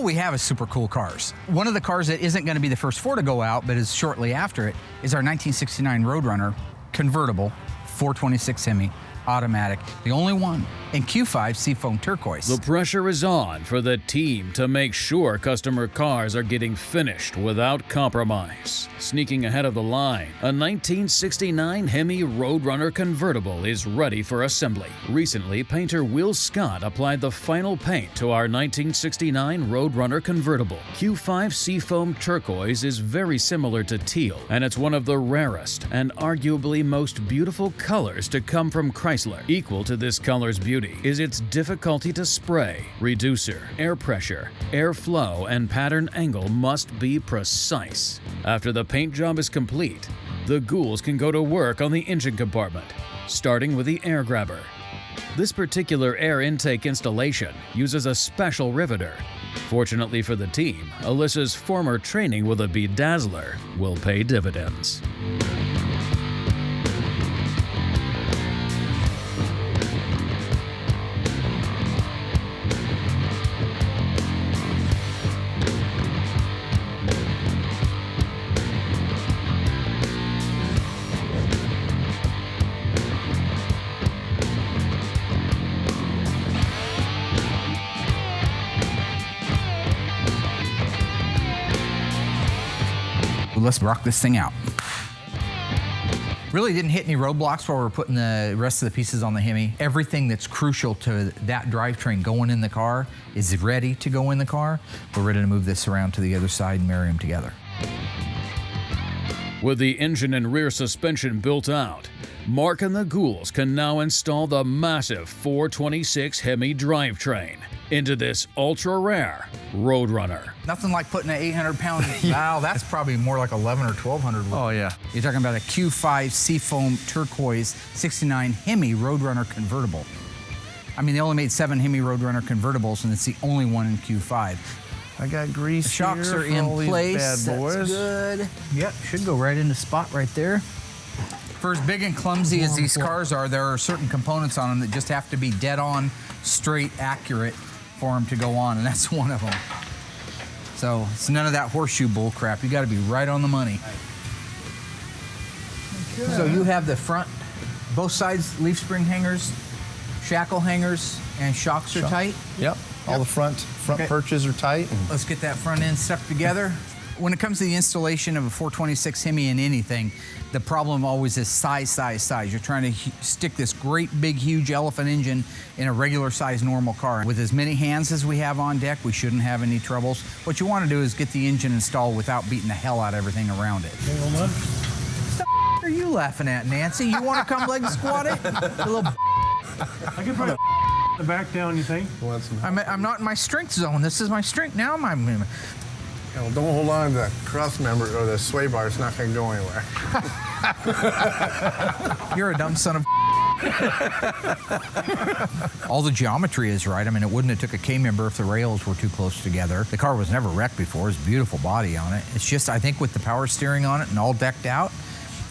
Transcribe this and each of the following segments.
all we have is super cool cars. One of the cars that isn't going to be the first 4 to go out, but is shortly after it, is our 1969 Roadrunner convertible 426 Hemi automatic, the only one in Q5 Seafoam turquoise. The pressure is on for the team to make sure customer cars are getting finished without compromise. Sneaking ahead of the line, a 1969 Hemi Road Runner convertible is ready for assembly. Recently, painter Will Scott applied the final paint to our 1969 Road Runner convertible. Q5 Seafoam turquoise is very similar to teal, and it's one of the rarest and arguably most beautiful colors to come from Chrysler. Equal to this color's beauty is its difficulty to spray. Reducer, air pressure, airflow, and pattern angle must be precise. After the paint job is complete, the ghouls can go to work on the engine compartment, starting with the air grabber. This particular air intake installation uses a special riveter. Fortunately for the team, Alyssa's former training with a bedazzler will pay dividends. Let's rock this thing out. Really didn't hit any roadblocks while we're putting the rest of the pieces on the Hemi. Everything that's crucial to that drivetrain going in the car is ready to go in the car. We're ready to move this around to the other side and marry them together. With the engine and rear suspension built out, Mark and the ghouls can now install the massive 426 Hemi drivetrain into this ultra-rare Roadrunner. Nothing like putting an 800-pound valve. That's probably more like 11 or 1,200. Oh, yeah. You're talking about a Q5 Seafoam turquoise 69 Hemi Roadrunner convertible. I mean, they only made 7 Hemi Roadrunner convertibles, and it's the only one in Q5. I got grease. The shocks here are for in all these place. Bad boys. That's good. Yep, should go right in the spot right there. For as big and clumsy as these cars are, there are certain components on them that just have to be dead on, straight, accurate for them to go on, and that's one of them. So it's none of that horseshoe bull crap. You got to be right on the money. Okay. So you have the front, both sides leaf spring hangers, shackle hangers, and shocks are tight? Yep. All the front perches are tight. Let's get that front end stuck together. When it comes to the installation of a 426 Hemi in anything, the problem always is size. You're trying to stick this great, big, huge elephant engine in a regular size normal car. With as many hands as we have on deck, we shouldn't have any troubles. What you want to do is get the engine installed without beating the hell out of everything around it. What are you laughing at, Nancy? You want to come leg squat it? I could probably the back down, you think? I'm not in my strength zone. This is my strength. Now I'm Well, don't hold on to the cross member or the sway bar. It's not going to go anywhere. You're a dumb son of All the geometry is right. I mean, it wouldn't have took a K-member if the rails were too close together. The car was never wrecked before. It's a beautiful body on it. It's just, I think with the power steering on it and all decked out,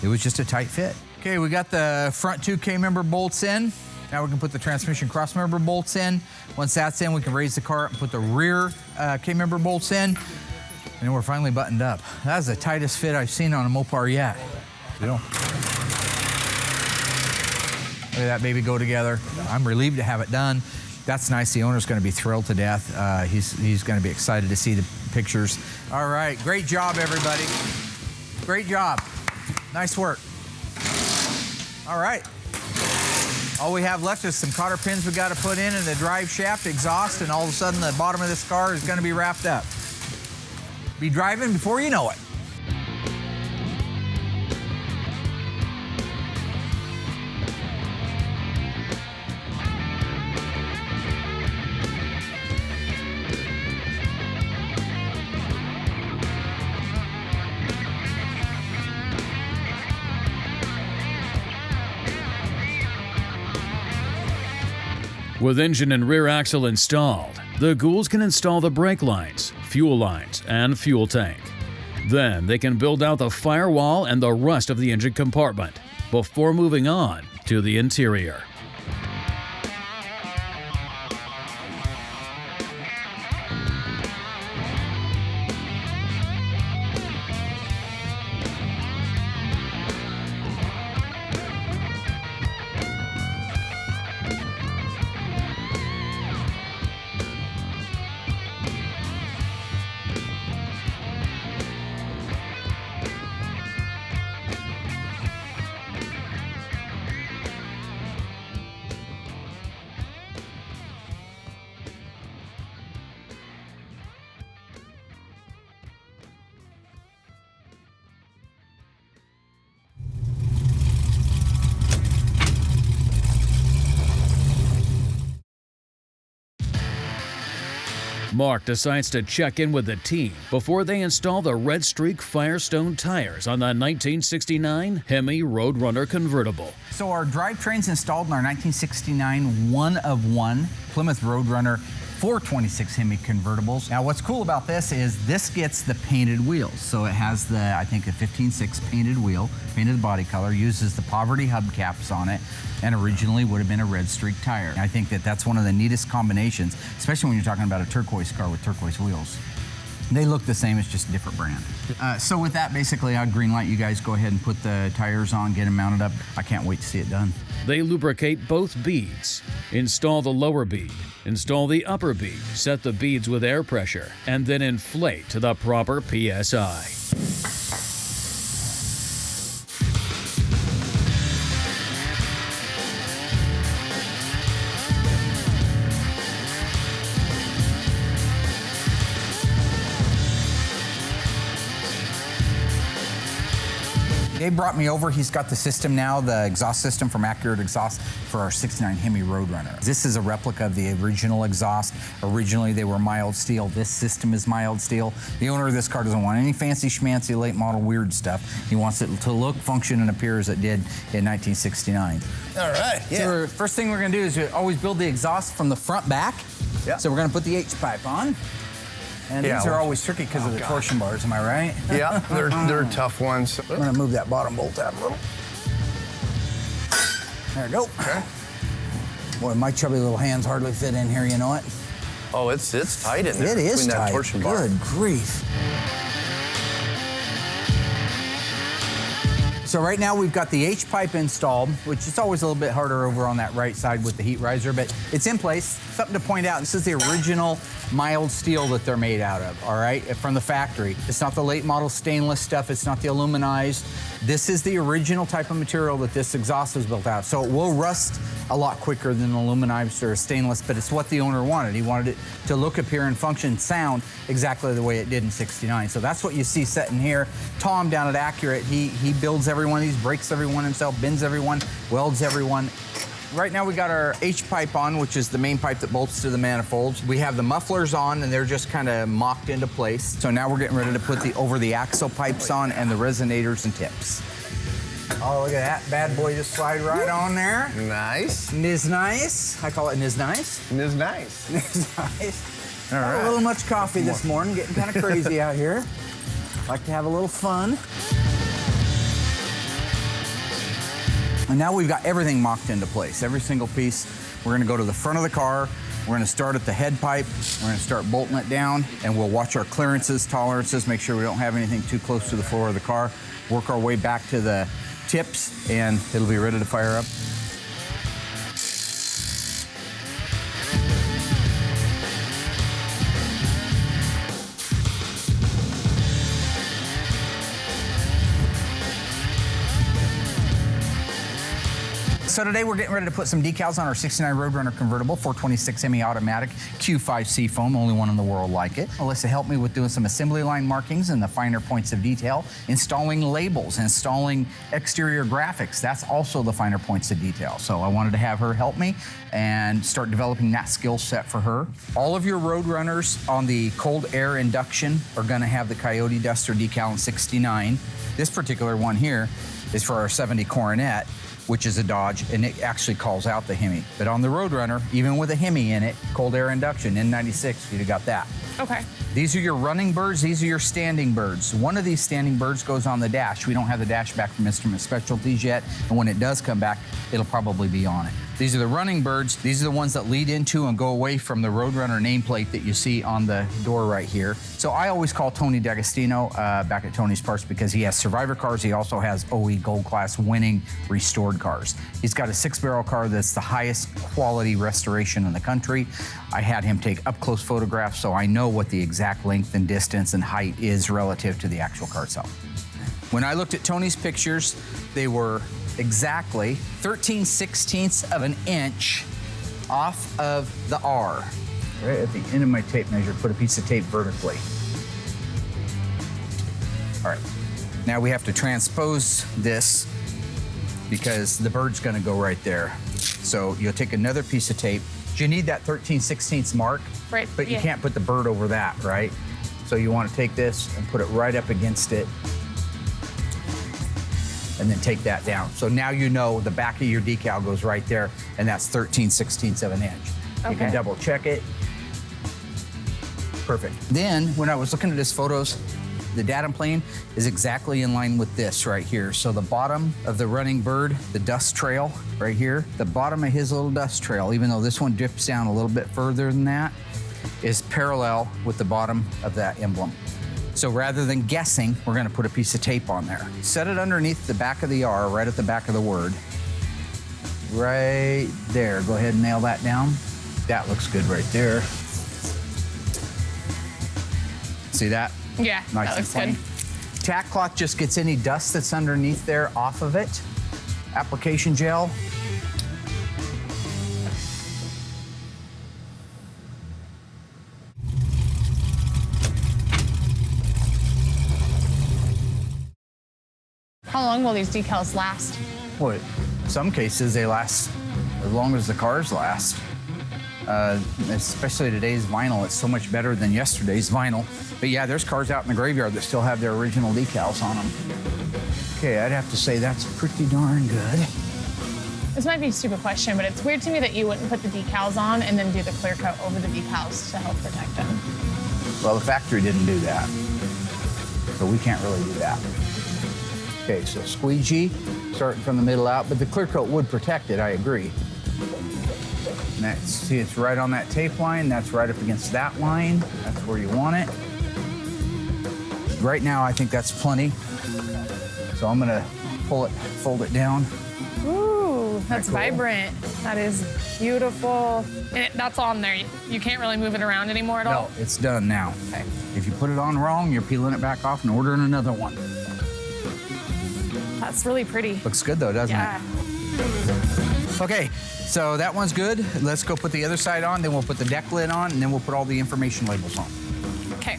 it was just a tight fit. Okay, we got the front 2 K-member bolts in. Now we can put the transmission cross-member bolts in. Once that's in, we can raise the car up and put the rear K-member bolts in. And we're finally buttoned up. That's the tightest fit I've seen on a Mopar yet. Look at that baby go together. I'm relieved to have it done. That's nice. The owner's going to be thrilled to death. He's going to be excited to see the pictures. All right, great job, everybody. Great job. Nice work. All right. All we have left is some cotter pins we got to put in and the drive shaft, exhaust, and all of a sudden the bottom of this car is going to be wrapped up. Be driving before you know it. With engine and rear axle installed, the ghouls can install the brake lines, fuel lines, and fuel tank. Then they can build out the firewall and the rest of the engine compartment before moving on to the interior. Mark decides to check in with the team before they install the Red Streak Firestone tires on the 1969 Hemi Road Runner convertible. So our drivetrain's installed in our 1969 one-of-one Plymouth Roadrunner 426 Hemi convertibles. Now what's cool about this is this gets the painted wheels. So it has the, I think, a 15.6 painted wheel, painted body color, uses the Poverty hubcaps on it, and originally would have been a Red Streak tire. I think that that's one of the neatest combinations, especially when you're talking about a turquoise car with turquoise wheels. They look the same, it's just a different brand. So with that, basically, I'd green light you guys go ahead and put the tires on, get them mounted up. I can't wait to see it done. They lubricate both beads, install the lower bead, install the upper bead, set the beads with air pressure, and then inflate to the proper PSI. Dave brought me over. He's got the system now, the exhaust system from Accurate Exhaust for our 69 Hemi Road Runner. This is a replica of the original exhaust. Originally, they were mild steel. This system is mild steel. The owner of this car doesn't want any fancy schmancy late model weird stuff. He wants it to look, function, and appear as it did in 1969. All right, yeah. So first thing we're gonna do is always build the exhaust from the front back. Yeah. So we're gonna put the H-pipe on. And Yeah, these are well- always tricky because of the torsion bars, am I right? Yeah, they're tough ones. I'm gonna move that bottom bolt out a little. There we go. Okay. Boy, my chubby little hands hardly fit in here, you know it? Oh, it's tight in there. It is between tight. That torsion bar. Good grief. So right now we've got the H-pipe installed, which is always a little bit harder over on that right side with the heat riser, but it's in place. Something to point out, this is the original mild steel that they're made out of, all right, from the factory. It's not the late model stainless stuff, it's not the aluminized. This is the original type of material that this exhaust is built out. So it will rust a lot quicker than aluminized or stainless, but it's what the owner wanted. He wanted it to look, appear, and function, sound exactly the way it did in '69. So that's what you see sitting here. Tom down at Accurate, he builds every one of these, breaks every one himself, bends every one, welds every one. Right now we got our H-pipe on, which is the main pipe that bolts to the manifolds. We have the mufflers on and they're just kind of mocked into place. So now we're getting ready to put the over the axle pipes on and the resonators and tips. Oh, look at that bad boy just slide right on there. Nice. Niz nice. I call it niz nice. It's nice. Niz nice. All right. A little much coffee this morning, getting kind of crazy out here. Like to have a little fun. And now we've got everything mocked into place, every single piece. We're gonna go to the front of the car, we're gonna start at the head pipe, we're gonna start bolting it down, and we'll watch our clearances, tolerances, make sure we don't have anything too close to the floor of the car, work our way back to the tips, and it'll be ready to fire up. So today we're getting ready to put some decals on our 69 Roadrunner convertible, 426 Hemi automatic, Q5 Seafoam, only one in the world like it. Alyssa helped me with doing some assembly line markings and the finer points of detail, installing labels, installing exterior graphics. That's also the finer points of detail. So I wanted to have her help me and start developing that skill set for her. All of your Roadrunners on the cold air induction are gonna have the Coyote Duster decal in 69. This particular one here is for our 70 Coronet, which is a Dodge, and it actually calls out the Hemi. But on the Roadrunner, even with a Hemi in it, cold air induction, N96, you'd have got that. Okay. These are your running birds, these are your standing birds. One of these standing birds goes on the dash. We don't have the dash back from Instrument Specialties yet, and when it does come back, it'll probably be on it. These are the running birds. These are the ones that lead into and go away from the Roadrunner nameplate that you see on the door right here. So I always call Tony D'Agostino back at Tony's Parts because he has Survivor cars. He also has OE Gold Class winning restored cars. He's got a 6-barrel car that's the highest quality restoration in the country. I had him take up-close photographs so I know what the exact length and distance and height is relative to the actual car itself. When I looked at Tony's pictures, they were exactly 13/16 of an inch off of the R. Right at the end of my tape measure, put a piece of tape vertically. All right, now we have to transpose this because the bird's gonna go right there. So you'll take another piece of tape, You need that 13/16 mark, Right, but you yeah. can't put the bird over that, right? So you want to take this and put it right up against it, and then take that down. So now you know the back of your decal goes right there, and that's 13/16 of an inch. You can Okay. double check it. Perfect. Then, when I was looking at his photos, the datum plane is exactly in line with this right here. So the bottom of the running bird, the dust trail right here, the bottom of his little dust trail, even though this one dips down a little bit further than that, is parallel with the bottom of that emblem. So rather than guessing, we're gonna put a piece of tape on there. Set it underneath the back of the R, right at the back of the word. Right there, go ahead and nail that down. That looks good right there. See that? Yeah, Nice that and looks plain. good. Tack cloth just gets any dust that's underneath there off of it. Application gel. How long will these decals last? Well, in some cases they last as long as the cars last. Especially today's vinyl, it's so much better than yesterday's vinyl. But yeah, there's cars out in the graveyard that still have their original decals on them. Okay, I'd have to say that's pretty darn good. This might be a stupid question, but it's weird to me that you wouldn't put the decals on and then do the clear coat over the decals to help protect them. Well, the factory didn't do that, so we can't really do that. Okay, so squeegee, starting from the middle out, but the clear coat would protect it, I agree. And that's, see, it's right on that tape line. That's right up against that line. That's where you want it. Right now, I think that's plenty. So I'm gonna pull it, fold it down. Ooh, that's Cool. vibrant. That is beautiful. And that's on there. You can't really move it around anymore at No, all? it's done now. Okay. If you put it on wrong, you're peeling it back off and ordering another one. That's really pretty. Looks good though, doesn't Yeah. it? Okay, so that one's good. Let's go put the other side on, then we'll put the deck lid on, and then we'll put all the information labels on. Okay.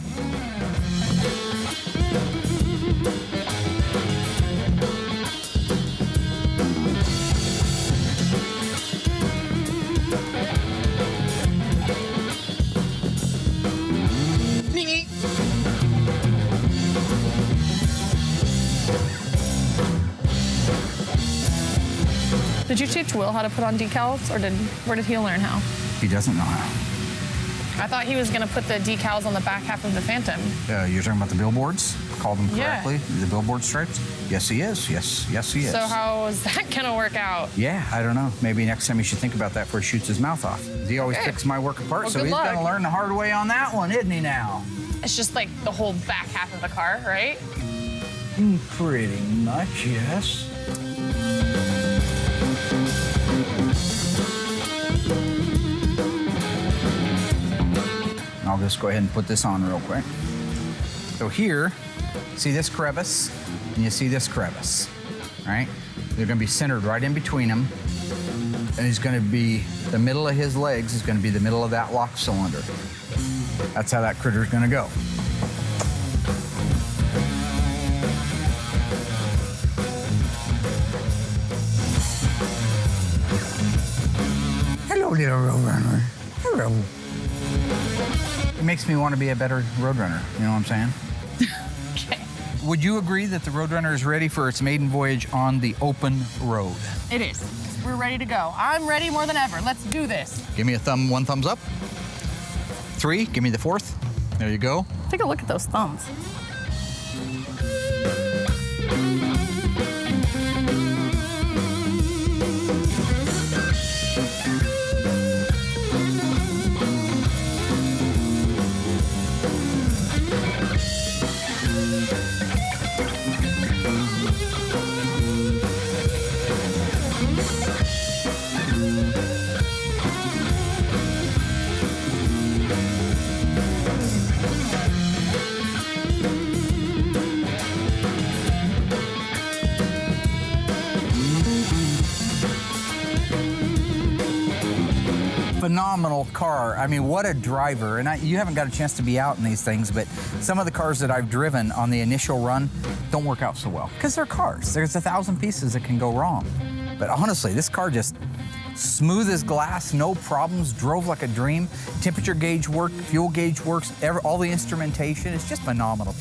Did you teach Will how to put on decals, or where did he learn how? He doesn't know how. I thought he was gonna put the decals on the back half of the Phantom. You're talking about the billboards? Called them Yeah. correctly? The billboard stripes? Yes, he is. Yes, he is. So how is that gonna work out? Yeah, I don't know. Maybe next time he should think about that before he shoots his mouth off. He always Okay. picks my work apart, Well, so good he's luck. gonna learn the hard way on that one, isn't he now? It's just like the whole back half of the car, right? Pretty much, yes. I'll just go ahead and put this on real quick. So here, see this crevice, and you see this crevice, right? They're gonna be centered right in between them, and he's gonna be, the middle of his legs is gonna be the middle of that lock cylinder. That's how that critter's gonna go. Hello, little Roadrunner. Hello. It makes me want to be a better Roadrunner, you know what I'm saying? Okay. Would you agree that the Roadrunner is ready for its maiden voyage on the open road? It is. We're ready to go. I'm ready more than ever. Let's do this. Give me a one thumbs up. 3, give me the 4th. There you go. Take a look at those thumbs. Phenomenal car. I mean, what a driver. And you haven't got a chance to be out in these things, but some of the cars that I've driven on the initial run don't work out so well because they're cars. There's 1,000 pieces that can go wrong. But honestly, this car just, Smooth as glass, no problems, drove like a dream. Temperature gauge worked, fuel gauge works, all the instrumentation. It's just phenomenal.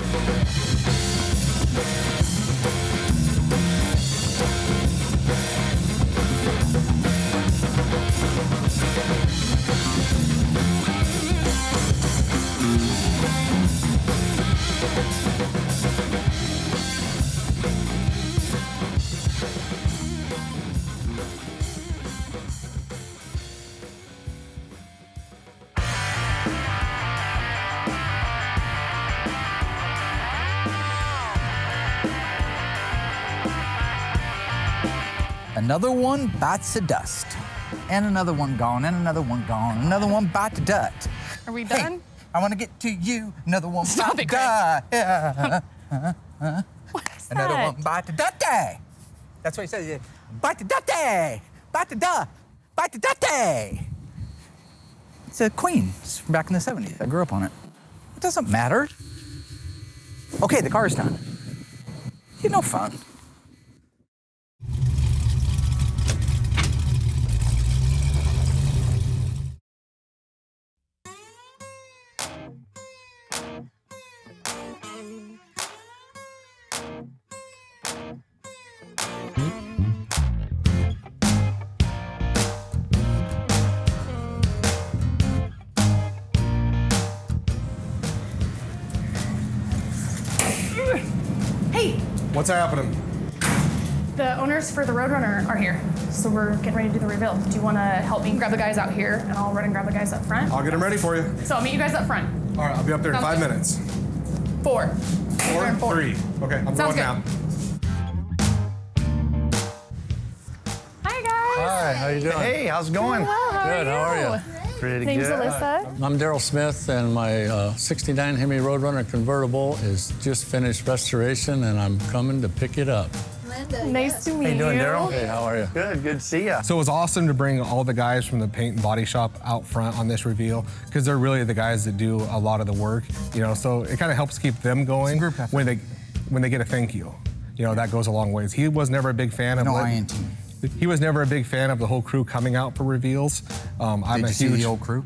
Another one bites the dust. And another one gone, and another one gone. Another one bite the dust. Are we done? Hey, I want to get to you. Another one Stop bite it, the dust. Yeah. What is Another that? one bite the dust. That's what he says. Yeah. Bite the dust. Bite the dust. Bite the dust. It's a Queen. It's from back in the 70s. I grew up on it. It doesn't matter. Okay, the car's done. You're no fun. Hey, What's happening? the owners for the Roadrunner are here, so we're getting ready to do the reveal. Do you want to help me grab the guys out here, and I'll run and grab the guys up front? I'll get them ready for you. So I'll meet you guys up front. All right, I'll be up there in Sounds 5 good. minutes. 4. 4, 3. Okay, I'm Sounds going good. now. Hi guys. Hi, how you doing? Hey, how's it going? Well, how Good, how are you? Pretty Name's good. Alyssa. I'm Daryl Smith, and my 69 Hemi Road Runner convertible is just finished restoration, and I'm coming to pick it up. Nice to meet How you doing, Daryl? Hey, how are you? Good to see ya. So it was awesome to bring all the guys from the paint and body shop out front on this reveal, because they're really the guys that do a lot of the work, you know, so it kind of helps keep them going group effort. when they get a thank you. You know, that goes a long ways. He was never a big fan of No, let- I ain't. He was never a big fan of the whole crew coming out for reveals. I'm Did a you see huge the old crew?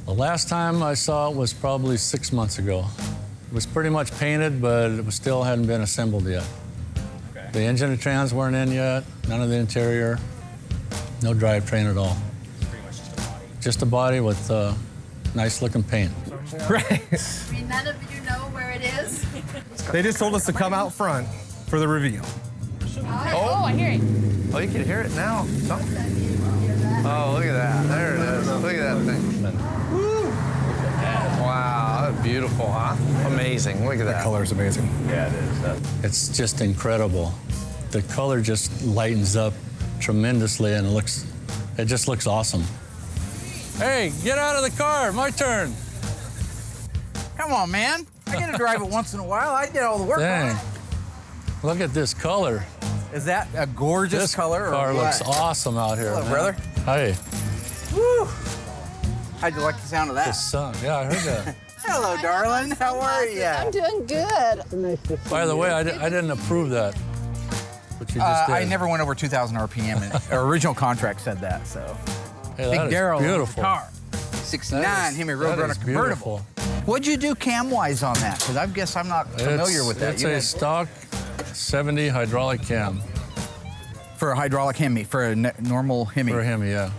The last time I saw it was probably 6 months ago. It was pretty much painted, but it was still hadn't been assembled yet. Okay. The engine and trans weren't in yet, none of the interior, no drivetrain at all. Pretty much just a body. Just a body with nice looking paint. Right. I mean, none of you know where it is. They just told us to come out front for the reveal. Oh, I hear it. Oh, you can hear it now. Oh, look at that. There it is. Look at that thing. Woo. Wow, that's beautiful, huh? Amazing. Look at The that. color's amazing. Yeah, it is. It's just incredible. The color just lightens up tremendously, and it just looks awesome. Hey, get out of the car, my turn. Come on, man. I get to drive it once in a while. I did all the work on Dang. it. Look at this color. Is that a gorgeous This color? car or looks what? awesome out here, Hello, man. brother. Hey, Woo. How'd you like the sound of the that? sun. Yeah, I heard that. Hello, darling. How are you? I'm doing good. By the way, I didn't approve that, but you just did. I never went over 2,000 RPM, and our original contract said that. So, Hey, Big that is Daryl beautiful. car, 69 That is- Hemi Road that Runner is convertible. beautiful. What'd you do cam-wise on that? Because I guess I'm not familiar with that. It's You a had- stock 70 hydraulic cam for a hydraulic Hemi, for a normal Hemi. for him, yeah.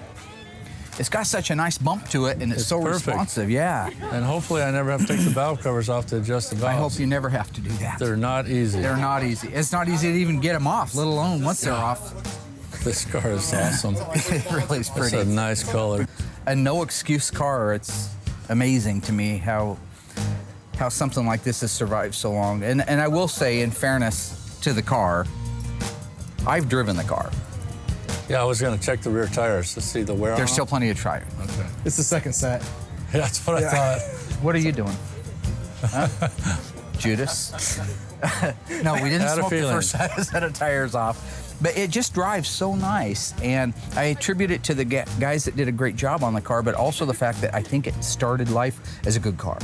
It's got such a nice bump to it, and it's It's so perfect. responsive. Yeah. And hopefully I never have to take the valve covers off to adjust the I valves. hope you never have to do that. They're not easy. They're not easy. It's not easy to even get them off, let alone once they're off. This car is awesome. It really is It's pretty. a nice color. A no excuse car. It's amazing to me how something like this has survived so long. And I will say, in fairness to the car, I've driven the car. Yeah, I was going to check the rear tires to see the wear on There's them. still plenty of tire. Okay. It's the second set. Yeah, that's what I thought. What are you doing? Huh? Judas? No, we didn't Had a smoke the feeling. first set of tires off. But it just drives so nice. And I attribute it to the guys that did a great job on the car, but also the fact that I think it started life as a good car.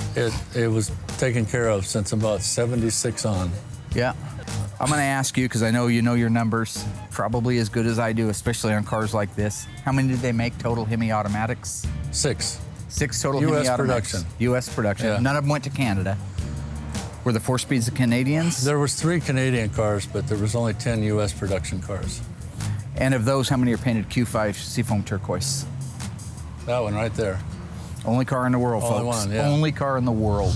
It was taken care of since about 76 on. Yeah. I'm going to ask you, because I know you know your numbers probably as good as I do, especially on cars like this. How many did they make total Hemi automatics? 6. 6 total US Hemi automatics. production. U.S. production. Yeah. None of them went to Canada. Were the 4 speeds the Canadians? There was 3 Canadian cars, but there was only 10 U.S. production cars. And of those, how many are painted Q5 Seafoam turquoise? That one right there. Only car in the world, Only folks. one, yeah. Only car in the world.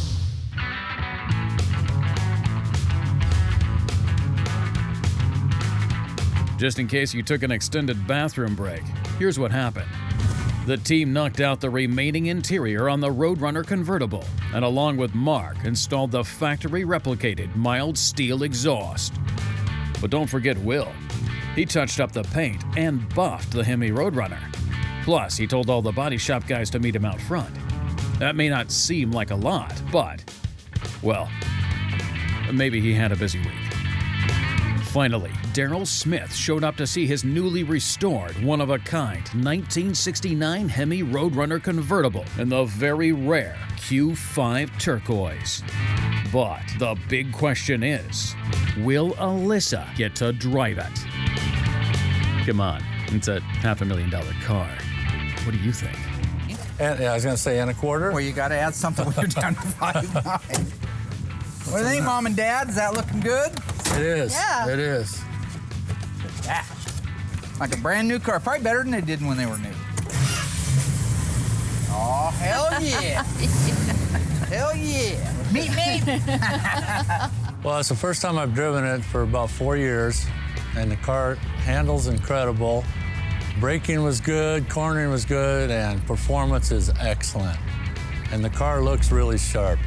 Just in case you took an extended bathroom break, here's what happened. The team knocked out the remaining interior on the Roadrunner convertible, and along with Mark, installed the factory-replicated mild steel exhaust. But don't forget Will. He touched up the paint and buffed the Hemi Road Runner. Plus, he told all the body shop guys to meet him out front. That may not seem like a lot, but, well, maybe he had a busy week. Finally, Daryl Smith showed up to see his newly restored, one-of-a-kind 1969 Hemi Road Runner convertible in the very rare Q5 turquoise. But the big question is, will Alyssa get to drive it? Come on, it's a $500,000 car. What do you think? And, yeah, I was going to say, and a quarter. Well, you got to add something when you're down to 5.9. What do you think, Mom and Dad? Is that looking good? It is. Yeah. It is. Yeah. Like a brand new car. Probably better than they did when they were new. Oh, hell yeah. Hell yeah. Meet me. Well, it's the first time I've driven it for about 4 years, and the car handles incredible. Braking was good, cornering was good, and performance is excellent. And the car looks really sharp.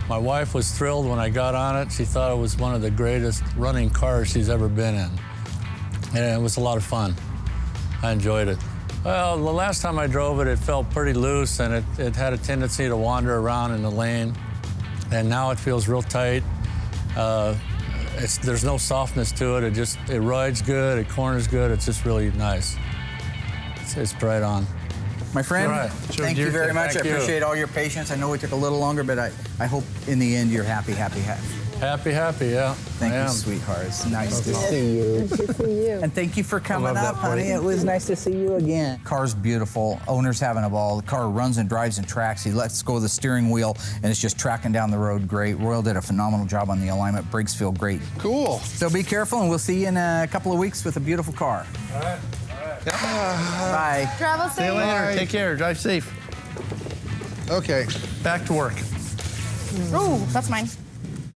My wife was thrilled when I got on it. She thought it was one of the greatest running cars she's ever been in. And it was a lot of fun. I enjoyed it. Well, the last time I drove it, it felt pretty loose, and it had a tendency to wander around in the lane. And now it feels real tight. There's no softness to it. It rides good, it corners good. It's just really nice. It's right on. My friend, All right. thank you very much. I Thank you. appreciate all your patience. I know we took a little longer, but I hope in the end you're happy, happy, happy. Happy, yeah. Thank I you, am. sweetheart. It's nice to see you. Nice to see you. And thank you for coming love up, that honey. place. It was nice to see you again. Car's beautiful. Owner's having a ball. The car runs and drives and tracks. He lets go of the steering wheel, and it's just tracking down the road great. Royal did a phenomenal job on the alignment. Brakes feel great. Cool. So be careful, and we'll see you in a couple of weeks with a beautiful car. All right. Bye. Travel See you safe. later. Take care. Drive safe. Okay, back to work. Ooh, that's mine.